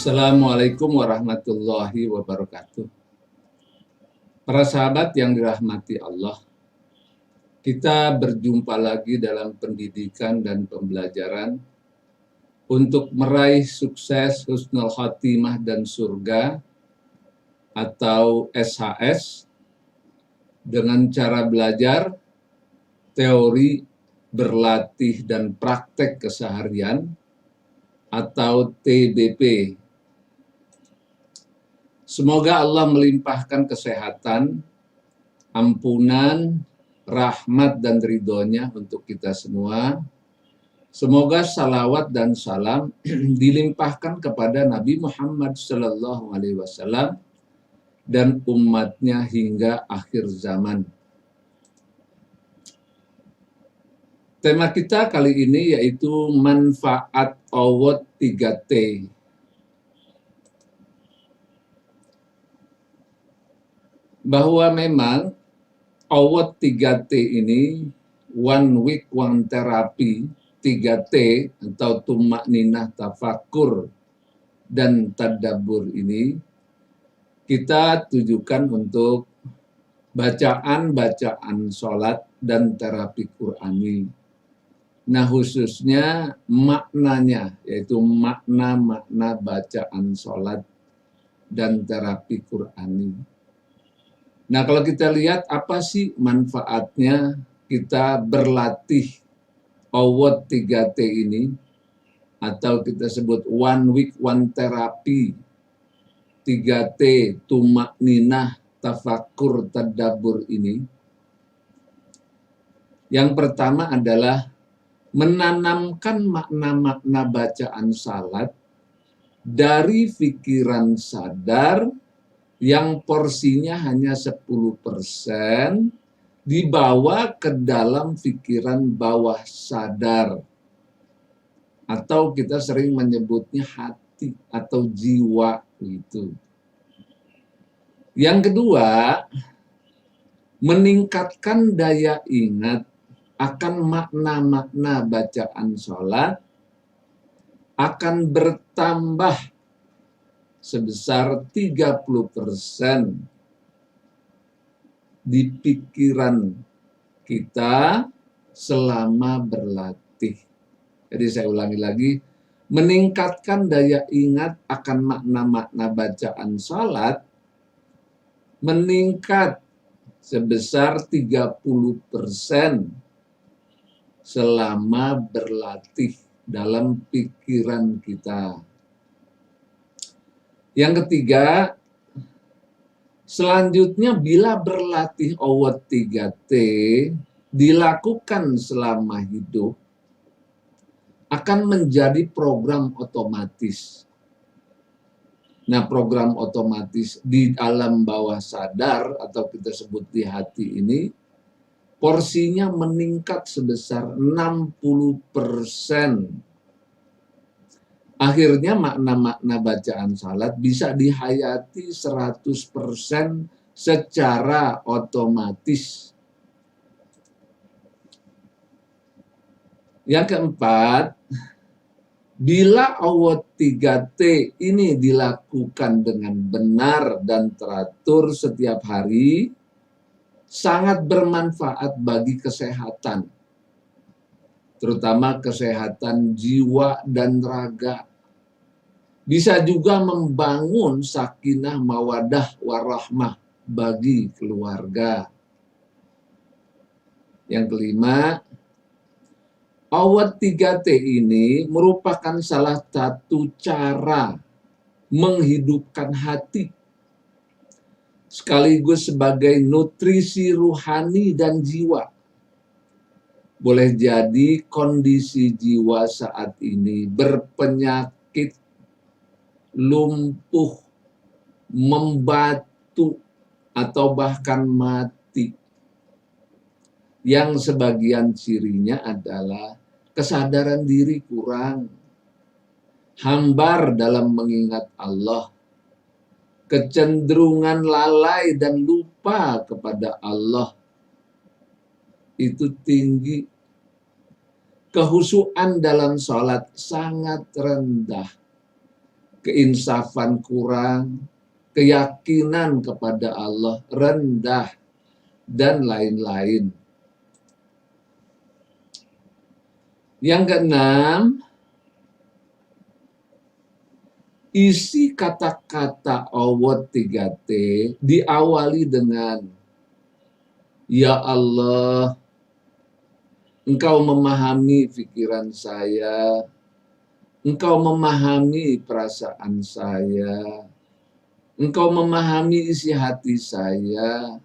Assalamualaikum warahmatullahi wabarakatuh. Para sahabat yang dirahmati Allah, kita berjumpa lagi dalam pendidikan dan pembelajaran untuk meraih sukses husnul khotimah dan surga atau SHS dengan cara belajar, teori, berlatih, dan praktek keseharian atau TBP. Semoga Allah melimpahkan kesehatan, ampunan, rahmat, dan ridhonya untuk kita semua. Semoga salawat dan salam dilimpahkan kepada Nabi Muhammad SAW dan umatnya hingga akhir zaman. Tema kita kali ini yaitu manfaat awot 3T. Bahwa memang awot 3T ini, one week, one therapy, 3T atau tumak ninah, tafakur, dan tadabbur ini, kita tujukan untuk bacaan-bacaan sholat dan terapi Qur'ani. Nah khususnya maknanya, yaitu makna-makna bacaan sholat dan terapi Qur'ani. Nah kalau kita lihat apa sih manfaatnya kita berlatih awot 3T ini, atau kita sebut one week one therapy 3T tumak ninah tafakur tadabbur ini. Yang pertama adalah menanamkan makna-makna bacaan salat dari pikiran sadar yang porsinya hanya 10%, dibawa ke dalam pikiran bawah sadar, atau kita sering menyebutnya hati atau jiwa gitu. Yang kedua, meningkatkan daya ingat akan makna-makna bacaan sholat akan bertambah sebesar 30% di pikiran kita selama berlatih. Jadi saya ulangi lagi, meningkatkan daya ingat akan makna-makna bacaan salat meningkat sebesar 30% selama berlatih dalam pikiran kita. Yang ketiga, selanjutnya bila berlatih awot 3T dilakukan selama hidup, akan menjadi program otomatis. Nah, program otomatis di alam bawah sadar atau kita sebut di hati ini, porsinya meningkat sebesar 60%. Akhirnya makna-makna bacaan salat bisa dihayati 100% secara otomatis. Yang keempat, bila awot 3T ini dilakukan dengan benar dan teratur setiap hari, sangat bermanfaat bagi kesehatan, terutama kesehatan jiwa dan raga. Bisa juga membangun sakinah mawadah warahmah bagi keluarga. Yang kelima, awot 3T ini merupakan salah satu cara menghidupkan hati, sekaligus sebagai nutrisi ruhani dan jiwa. Boleh jadi kondisi jiwa saat ini berpenyakit, lumpuh, membatu, atau bahkan mati. Yang sebagian cirinya adalah kesadaran diri kurang, hambar dalam mengingat Allah, kecenderungan lalai dan lupa kepada Allah itu tinggi, kehusuan dalam sholat sangat rendah, keinsafan kurang, keyakinan kepada Allah rendah, dan lain-lain. Yang keenam, isi kata-kata awat 3T diawali dengan Ya Allah, Engkau memahami pikiran saya, Engkau memahami perasaan saya, Engkau memahami isi hati saya,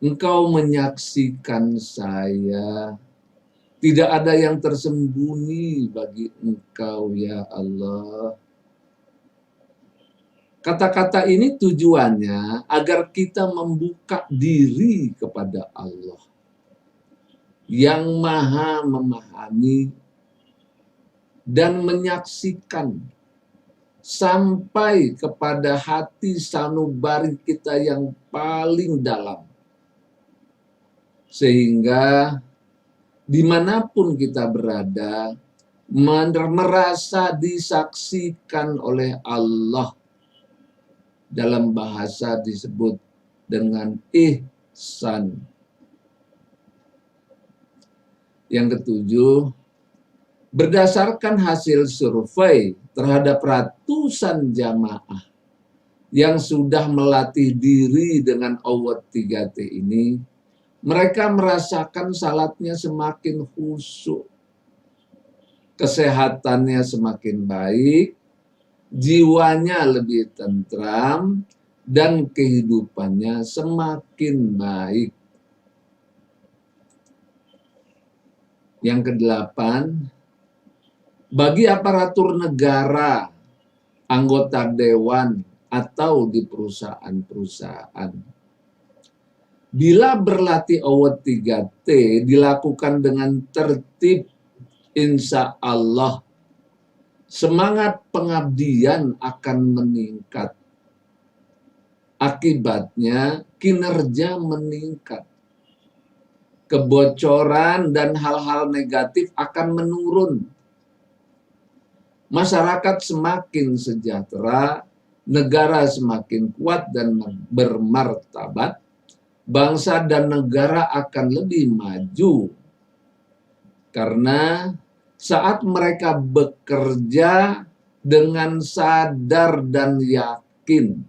Engkau menyaksikan saya. Tidak ada yang tersembunyi bagi Engkau, ya Allah. Kata-kata ini tujuannya agar kita membuka diri kepada Allah yang maha memahami dan menyaksikan sampai kepada hati sanubari kita yang paling dalam. Sehingga dimanapun kita berada, merasa disaksikan oleh Allah. Dalam bahasa disebut dengan ihsan. Yang ketujuh, berdasarkan hasil survei terhadap ratusan jamaah yang sudah melatih diri dengan awat 3T ini, mereka merasakan salatnya semakin khusyuk, kesehatannya semakin baik, jiwanya lebih tentram, dan kehidupannya semakin baik. Yang kedelapan, bagi aparatur negara, anggota dewan, atau di perusahaan-perusahaan, bila berlatih awat 3T dilakukan dengan tertib, insya Allah semangat pengabdian akan meningkat. Akibatnya kinerja meningkat. Kebocoran dan hal-hal negatif akan menurun. Masyarakat semakin sejahtera, negara semakin kuat dan bermartabat, bangsa dan negara akan lebih maju. Karena saat mereka bekerja dengan sadar dan yakin,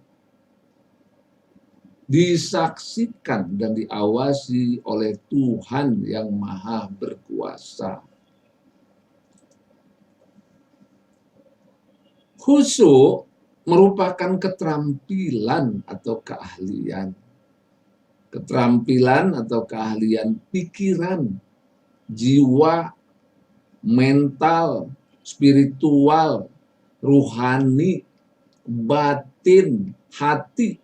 disaksikan dan diawasi oleh Tuhan yang Maha Berkuasa. Khusyuk merupakan keterampilan atau keahlian. Keterampilan atau keahlian pikiran, jiwa, mental, spiritual, ruhani, batin, hati,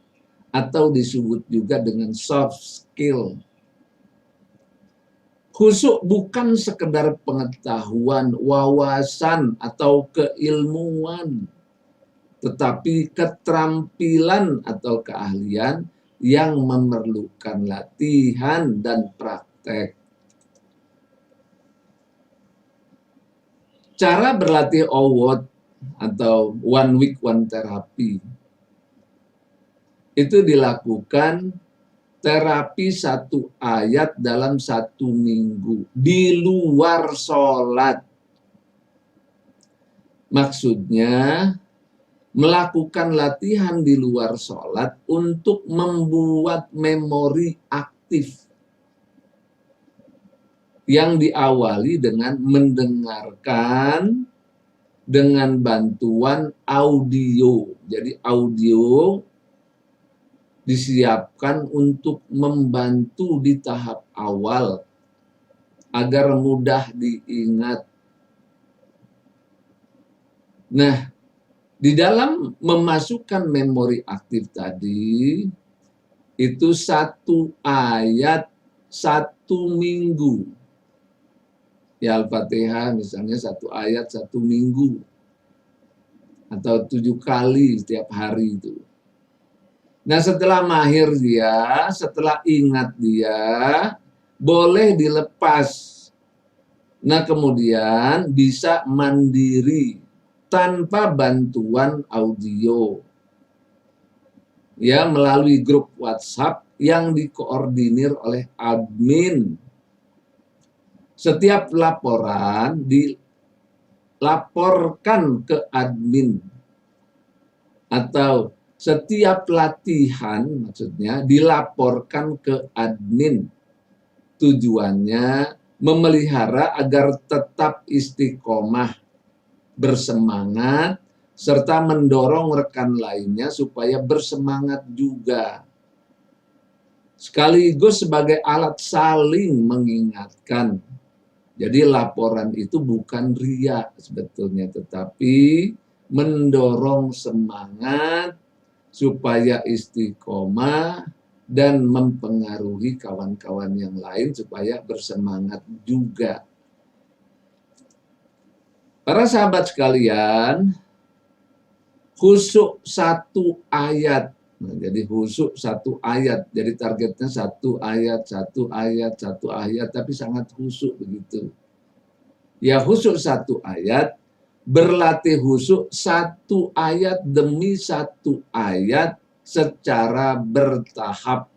atau disebut juga dengan soft skill. Khusyuk bukan sekedar pengetahuan, wawasan, atau keilmuan, tetapi keterampilan atau keahlian yang memerlukan latihan dan praktek. Cara berlatih awat atau one week one therapy itu dilakukan terapi 1 ayat dalam 1 minggu di luar sholat. Maksudnya melakukan latihan di luar sholat untuk membuat memori aktif yang diawali dengan mendengarkan dengan bantuan audio. Jadi audio disiapkan untuk membantu di tahap awal agar mudah diingat. Nah, di dalam memasukkan memori aktif tadi, itu 1 ayat 1 minggu. Ya Al-Fatihah misalnya 1 ayat 1 minggu. Atau 7 kali setiap hari itu. Nah setelah mahir dia, setelah ingat dia, boleh dilepas. Nah kemudian bisa mandiri. tanpa bantuan audio, ya, melalui grup WhatsApp yang dikoordinir oleh admin. Setiap laporan dilaporkan ke admin, atau setiap latihan maksudnya dilaporkan ke admin. Tujuannya memelihara agar tetap istiqomah, bersemangat, serta mendorong rekan lainnya supaya bersemangat juga. Sekaligus sebagai alat saling mengingatkan. Jadi laporan itu bukan riya sebetulnya, tetapi mendorong semangat supaya istiqomah dan mempengaruhi kawan-kawan yang lain supaya bersemangat juga. Para sahabat sekalian, khusyuk satu ayat. Nah, jadi khusyuk satu ayat. Jadi targetnya satu ayat, tapi sangat khusyuk begitu. Ya, khusyuk satu ayat, berlatih khusyuk satu ayat demi satu ayat secara bertahap.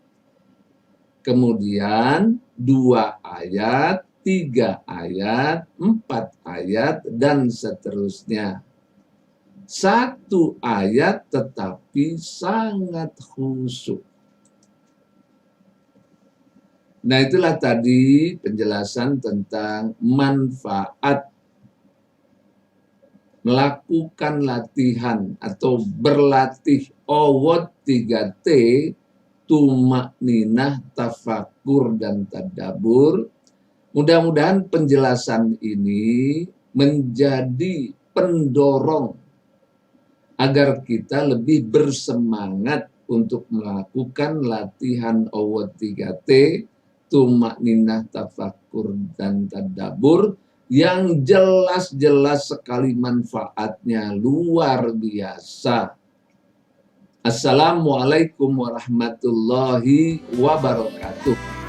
Kemudian 2 ayat, 3 ayat, 4 ayat, dan seterusnya. 1 ayat tetapi sangat khusyuk. Nah, itulah tadi penjelasan tentang manfaat melakukan latihan atau berlatih awad 3T, tumakninah, tafakur, dan tadabbur. Mudah-mudahan penjelasan ini menjadi pendorong agar kita lebih bersemangat untuk melakukan latihan awad 3T, tumakninah, tafakur, dan tadabbur, yang jelas-jelas sekali manfaatnya luar biasa. Assalamualaikum warahmatullahi wabarakatuh.